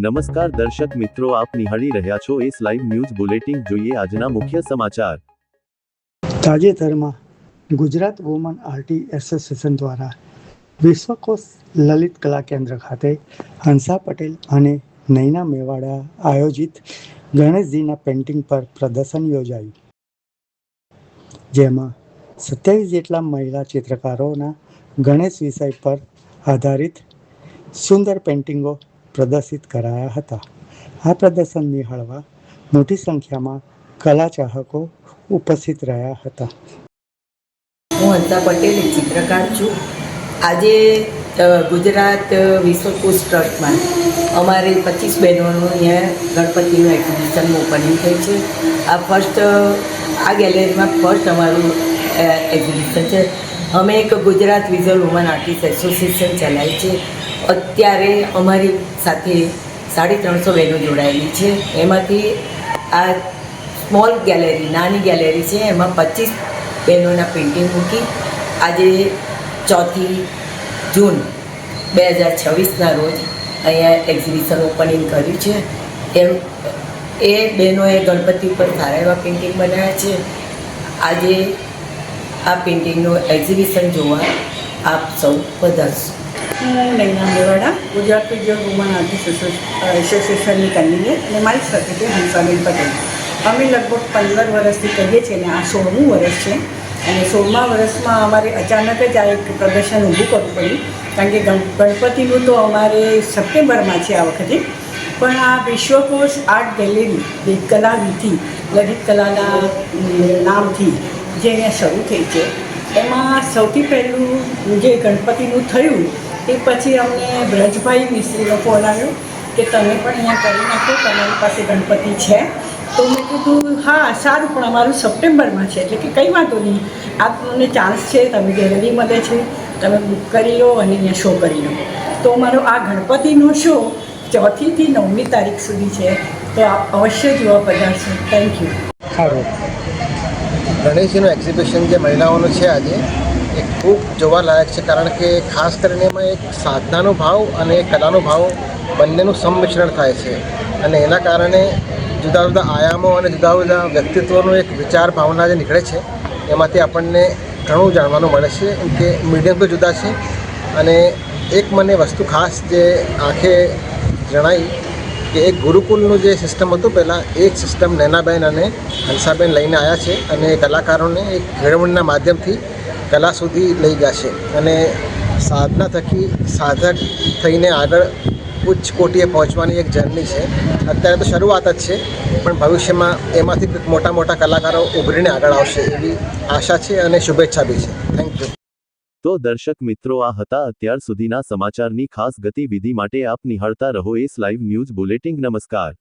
નમસ્કાર દર્શક મિત્રો, આપ નિહાળી રહ્યા છો એસ લાઈવ ન્યૂઝ બુલેટિન. જોઈએ આજના મુખ્ય સમાચાર. તાજેતરમાં ગુજરાત વુમન આર્ટી એસોસિએશન દ્વારા વિશ્વકોશ લલિત કલા કેન્દ્ર ખાતે હંસા પટેલ અને નૈના મેવાડા આયોજિત ગણેશજીના પેઇન્ટિંગ પર પ્રદર્શન યોજાયું, જેમાં 27 જેટલા મહિલા ચિત્રકારોના ગણેશ વિષય પર આધારિત સુંદર પેઇન્ટિંગો પ્રદર્શિત કરાયા હતા. આ પ્રદર્શન નિહાળવા મોટી સંખ્યામાં કલા ચાહકો ઉપસ્થિત રહ્યા હતા. હું હંસા પટેલ એક ચિત્રકાર છું. આજે ગુજરાત વિશ્વકોશ ટ્રસ્ટમાં અમારે 25 બહેનોનું અહીંયા ગણપતિનું એક્ઝિબિશનનું ઓપનિંગ થઈ છે. આ ગેલેરીમાં ફર્સ્ટ અમારું એક્ઝિબિશન છે. અમે એક Gujarat visual woman artist association ચલાવી છે. અત્યારે અમારી સાથે 350 બહેનો જોડાયેલી છે. એમાંથી આ સ્મોલ ગેલેરી, નાની ગેલેરી છે, એમાં 25 બહેનોના પેઇન્ટિંગ મૂકી આજે 4 જૂન 2026ના રોજ અહીંયા એક્ઝિબિશન ઓપનિંગ કર્યું છે. એ બહેનોએ ગણપતિ પર સારા એવા પેઇન્ટિંગ બનાવ્યા છે. આજે આ પેઇન્ટિંગનું એક્ઝિબિશન જોવા આપ સૌ પધારશો. હું Naina Mewada, Gujarat visual woman artist એસોસિએશનની કન્વીનર અને મારી સાથે છે હંસાબેન પટેલ. અમે લગભગ 15 વર્ષથી કરીએ છીએ અને આ 16મું વર્ષ છે. અને 16મા વર્ષમાં અમારે અચાનક જ આ એક પ્રદર્શન ઊભું કરવું પડ્યું, કારણ કે ગણપતિનું તો અમારે સપ્ટેમ્બરમાં છે આ વખતે, પણ આ વિશ્વકોશ આર્ટ ગેલેરી કલાવિધિ લલિત કલાના નામથી જે અહીંયા શરૂ થઈ છે, એમાં સૌથી પહેલું જે ગણપતિનું થયું એ પછી અમને બ્રજભાઈ મિસ્ત્રીનો ફોન આવ્યો કે તમે પણ અહીંયા કરી નાખો, તમારી પાસે ગણપતિ છે. તો મેં કીધું હા સારું, પણ અમારું સપ્ટેમ્બરમાં છે, એટલે કે કંઈ વાંધો નહીં, આ તમને ચાન્સ છે, તમે ગેલેરી મળે છે, તમે બુક કરી લો અને અહીંયા શો કરી લો. તો મારો આ ગણપતિનો શો 4 થી 9મી તારીખ સુધી છે, તો આપ અવશ્ય જોવા પધારશો. Thank you. ગણેશજીનું એક્ઝિબિશન જે મહિલાઓનું છે આજે એ ખૂબ જોવાલાયક છે, કારણ કે ખાસ કરીને એમાં એક સાધનાનો ભાવ અને કલાનો ભાવ બંનેનું સંમિશ્રણ થાય છે. અને એના કારણે જુદા જુદા આયામો અને જુદા જુદા વ્યક્તિત્વનું એક વિચાર ભાવના જે નીકળે છે, એમાંથી આપણને ઘણું જાણવાનું મળે છે. એમ કે મીડિયમ તો જુદા છે. અને એક મને વસ્તુ ખાસ જે આંખે જણાઈ કે એક ગુરુકુલનું જે સિસ્ટમ હતું પહેલાં, એક સિસ્ટમ નૈનાબેન અને હંસાબેન લઈને આવ્યા છે અને કેળવણીના એક કેળવણીના માધ્યમથી કલા સુધી લઈ ગયા છે. અને સાધના થકી સાધક થઈને આગળ ઉચ્ચ કોટીએ પહોંચવાની એક જર્ની છે. અત્યારે તો શરૂઆત જ છે, પણ ભવિષ્યમાં એમાંથી મોટા મોટા કલાકારો ઉભરીને આગળ આવશે એવી આશા છે અને શુભેચ્છા બી છે. Thank you. તો દર્શક મિત્રો, આ હતા અત્યાર સુધીના સમાચારની ખાસ ગતિવિધિ માટે આપ નિહાળતા રહો એસ લાઈવ ન્યૂઝ બુલેટિન. નમસ્કાર.